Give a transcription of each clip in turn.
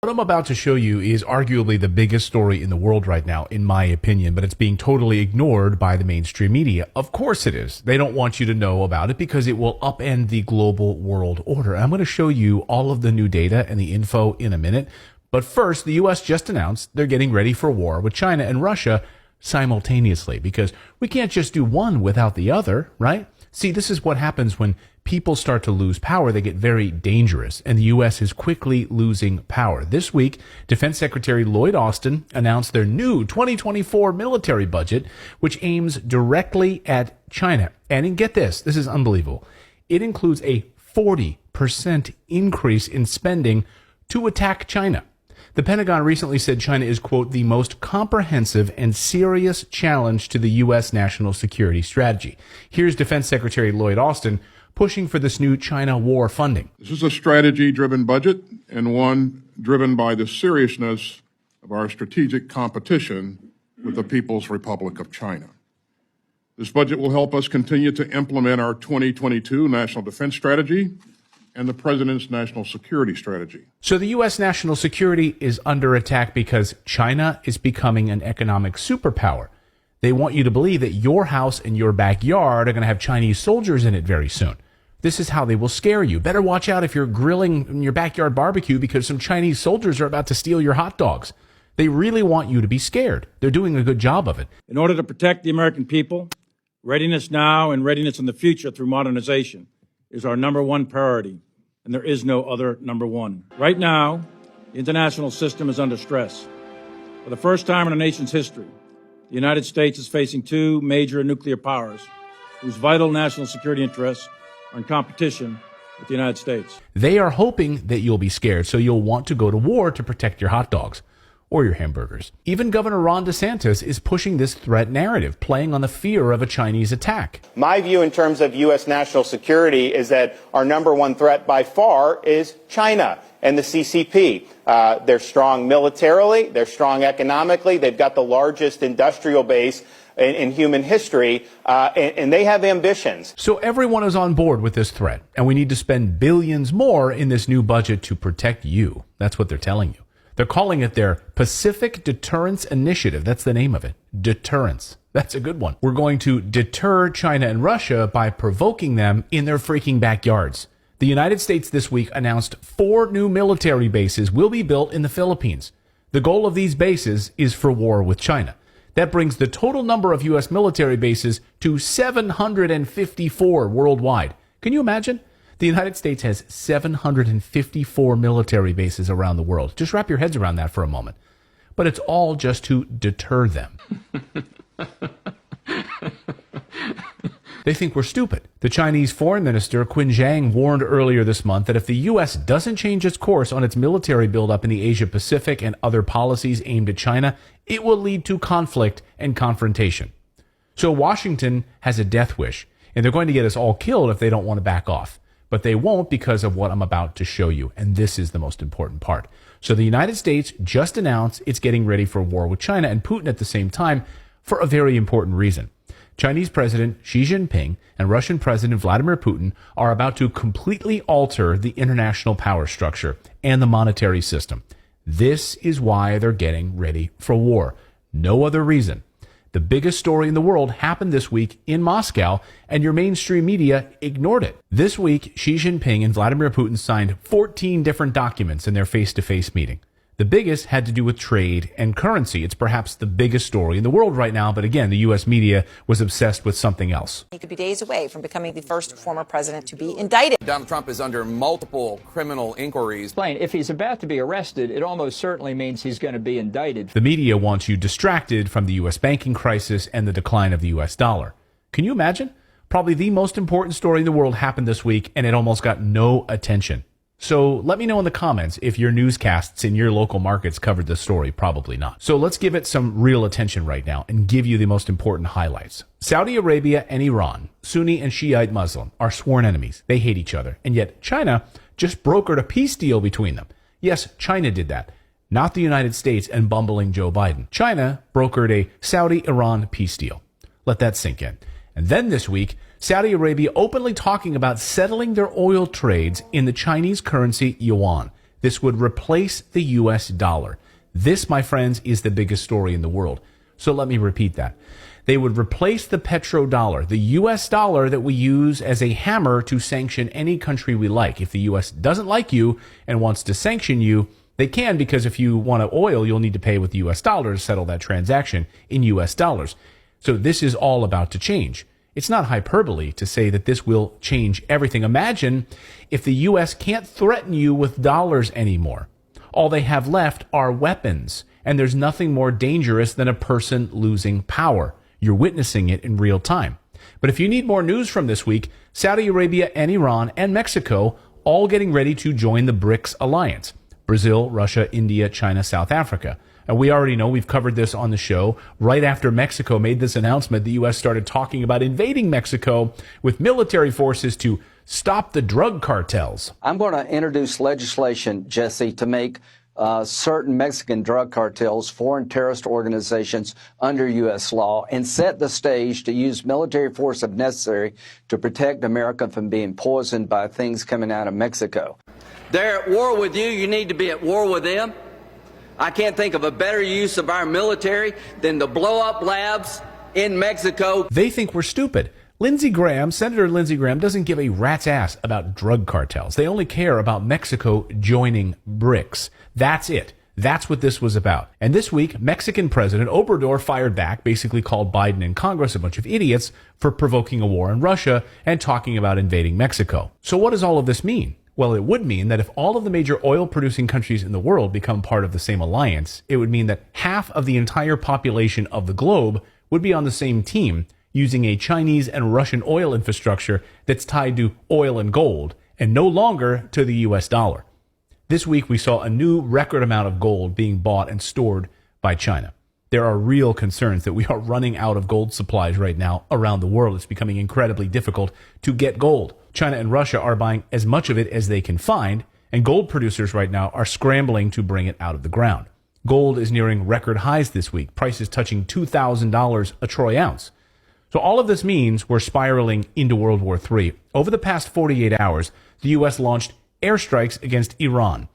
What I'm about to show you is arguably the biggest story in the world right now, in my opinion, but it's being totally ignored by the mainstream media. Of course it is. They don't want you to know about it because it will upend the global world order. I'm going to show you all of the new data and the info in a minute. But first, the U.S. just announced they're getting ready for war with China and Russia simultaneously, because we can't just do one without the other, right? See, this is what happens when people start to lose power. They get very dangerous, and the U.S. is quickly losing power. This week, Defense Secretary Lloyd Austin announced their new 2024 military budget, which aims directly at China. And get this is unbelievable. It includes a 40% increase in spending to attack China. The Pentagon recently said China is, quote, the most comprehensive and serious challenge to the U.S. national security strategy. Here's Defense Secretary Lloyd Austin pushing for this new China war funding. This is a strategy-driven budget and one driven by the seriousness of our strategic competition with the People's Republic of China. This budget will help us continue to implement our 2022 National Defense Strategy and the President's National Security Strategy. So the U.S. national security is under attack because China is becoming an economic superpower. They want you to believe that your house and your backyard are going to have Chinese soldiers in it very soon. This is how they will scare you. Better watch out if you're grilling in your backyard barbecue because some Chinese soldiers are about to steal your hot dogs. They really want you to be scared. They're doing a good job of it. In order to protect the American people, readiness now and readiness in the future through modernization is our number one priority, and there is no other number one. Right now, the international system is under stress. For the first time in our nation's history, the United States is facing two major nuclear powers whose vital national security interests are in competition with the United States. They are hoping that you'll be scared, so you'll want to go to war to protect your hot dogs or your hamburgers. Even Governor Ron DeSantis is pushing this threat narrative, playing on the fear of a Chinese attack. My view in terms of U.S. national security is that our number one threat by far is China and the CCP. They're strong militarily, they're strong economically, they've got the largest industrial base in human history, and they have ambitions. So everyone is on board with this threat, and we need to spend billions more in this new budget to protect you. That's what they're telling you. They're calling it their Pacific Deterrence Initiative. That's the name of it. Deterrence. That's a good one. We're going to deter China and Russia by provoking them in their freaking backyards. The United States this week announced 4 new military bases will be built in the Philippines. The goal of these bases is for war with China. That brings the total number of U.S. military bases to 754 worldwide. Can you imagine? The United States has 754 military bases around the world. Just wrap your heads around that for a moment. But it's all just to deter them. They think we're stupid. The Chinese Foreign Minister Qin Zhang warned earlier this month that if the U.S. doesn't change its course on its military buildup in the Asia-Pacific and other policies aimed at China, it will lead to conflict and confrontation. So Washington has a death wish, and they're going to get us all killed if they don't want to back off. But they won't because of what I'm about to show you, and this is the most important part. So the United States just announced it's getting ready for war with China and Putin at the same time for a very important reason. Chinese President Xi Jinping and Russian President Vladimir Putin are about to completely alter the international power structure and the monetary system. This is why they're getting ready for war. No other reason. The biggest story in the world happened this week in Moscow, and your mainstream media ignored it. This week, Xi Jinping and Vladimir Putin signed 14 different documents in their face-to-face meeting. The biggest had to do with trade and currency. It's perhaps the biggest story in the world right now, but again, the U.S. media was obsessed with something else. He could be days away from becoming the first former president to be indicted. Donald Trump is under multiple criminal inquiries. If he's about to be arrested, it almost certainly means he's going to be indicted. The media wants you distracted from the U.S. banking crisis and the decline of the U.S. dollar. Can you imagine? Probably the most important story in the world happened this week, and it almost got no attention. So let me know in the comments if your newscasts in your local markets covered this story. Probably not. So let's give it some real attention right now and give you the most important highlights. Saudi Arabia and Iran, Sunni and Shiite Muslim, are sworn enemies. They hate each other. And yet China just brokered a peace deal between them. Yes, China did that, not the United States and bumbling Joe Biden. China brokered a Saudi-Iran peace deal. Let that sink in. And then this week, Saudi Arabia openly talking about settling their oil trades in the Chinese currency yuan. This would replace the US dollar. This, my friends, is the biggest story in the world. So let me repeat that. They would replace the petrodollar, the US dollar that we use as a hammer to sanction any country we like. If the US doesn't like you and wants to sanction you, they can, because if you want oil, you'll need to pay with the US dollar to settle that transaction in US dollars. So this is all about to change. It's not hyperbole to say that this will change everything. Imagine if the US can't threaten you with dollars anymore. All they have left are weapons, and there's nothing more dangerous than a person losing power. You're witnessing it in real time. But if you need more news from this week, Saudi Arabia and Iran and Mexico all getting ready to join the BRICS alliance. Brazil, Russia, India, China, South Africa. And we already know, we've covered this on the show. Right after Mexico made this announcement, the U.S. started talking about invading Mexico with military forces to stop the drug cartels. I'm going to introduce legislation, Jesse, to make certain Mexican drug cartels foreign terrorist organizations under U.S. law and set the stage to use military force if necessary to protect America from being poisoned by things coming out of Mexico. They're at war with you. You need to be at war with them. I can't think of a better use of our military than to blow up labs in Mexico. They think we're stupid. Senator Lindsey Graham doesn't give a rat's ass about drug cartels. They only care about Mexico joining BRICS. That's it. That's what this was about. And this week, Mexican President Obrador fired back, basically called Biden and Congress a bunch of idiots for provoking a war in Russia and talking about invading Mexico. So what does all of this mean? Well, it would mean that if all of the major oil-producing countries in the world become part of the same alliance, it would mean that half of the entire population of the globe would be on the same team, using a Chinese and Russian oil infrastructure that's tied to oil and gold, and no longer to the US dollar. This week, we saw a new record amount of gold being bought and stored by China. There are real concerns that we are running out of gold supplies right now around the world. It's becoming incredibly difficult to get gold. China and Russia are buying as much of it as they can find, and gold producers right now are scrambling to bring it out of the ground. Gold is nearing record highs this week, prices touching $2,000 a troy ounce. So all of this means we're spiraling into World War III. Over the past 48 hours, the U.S. launched airstrikes against Iran,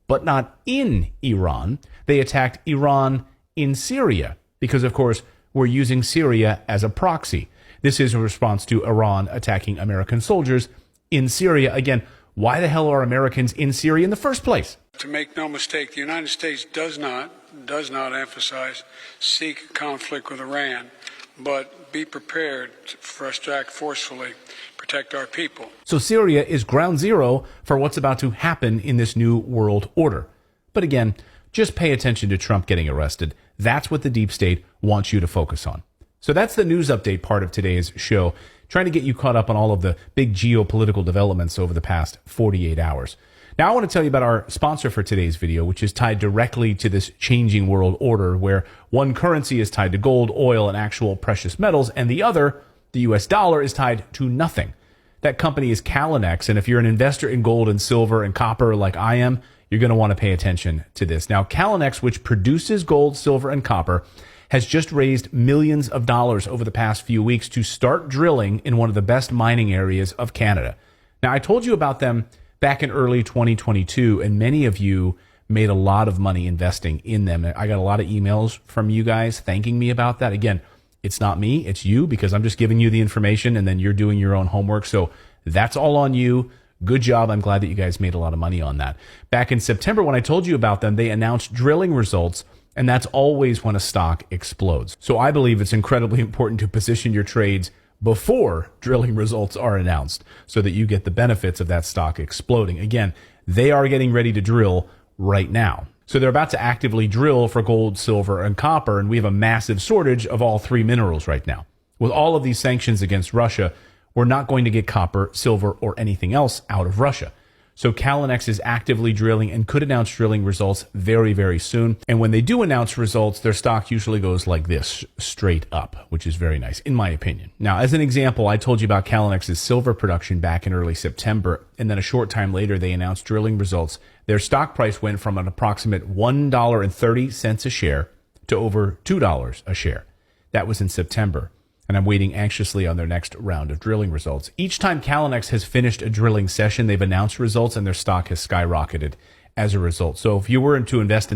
but not in Iran. They attacked Iran in Syria because, of course, we're using Syria as a proxy. This is a response to Iran attacking American soldiers in Syria. Again, why the hell are Americans in Syria in the first place? To make no mistake, the United States does not emphasize seek conflict with Iran, but be prepared for us to act forcefully, protect our people. So Syria is ground zero for what's about to happen in this new world order. But again, just pay attention to Trump getting arrested. That's what the deep state wants you to focus on. So that's the news update part of today's show, trying to get you caught up on all of the big geopolitical developments over the past 48 hours. Now I want to tell you about our sponsor for today's video, which is tied directly to this changing world order where one currency is tied to gold, oil, and actual precious metals, and the other, the US dollar, is tied to nothing. That company is Calinex, and if you're an investor in gold and silver and copper like I am, you're going to want to pay attention to this. Now, Calinex, which produces gold, silver, and copper, has just raised millions of dollars over the past few weeks to start drilling in one of the best mining areas of Canada. Now, I told you about them back in early 2022, and many of you made a lot of money investing in them. I got a lot of emails from you guys thanking me about that. Again, it's not me, it's you, because I'm just giving you the information and then you're doing your own homework. So that's all on you. Good job. I'm glad that you guys made a lot of money on that. Back in September, when I told you about them, they announced drilling results, and that's always when a stock explodes. So I believe it's incredibly important to position your trades before drilling results are announced so that you get the benefits of that stock exploding. Again, they are getting ready to drill right now. So they're about to actively drill for gold, silver, and copper, and we have a massive shortage of all three minerals right now. With all of these sanctions against Russia, we're not going to get copper, silver, or anything else out of Russia. So Calinex is actively drilling and could announce drilling results very, very soon. And when they do announce results, their stock usually goes like this, straight up, which is very nice, in my opinion. Now, as an example, I told you about Calinex's silver production back in early September, and then a short time later, they announced drilling results. Their stock price went from an approximate $1.30 a share to over $2 a share. That was in September. And I'm waiting anxiously on their next round of drilling results. Each time Calinex has finished a drilling session, they've announced results and their stock has skyrocketed. as a result. So if you were to invest in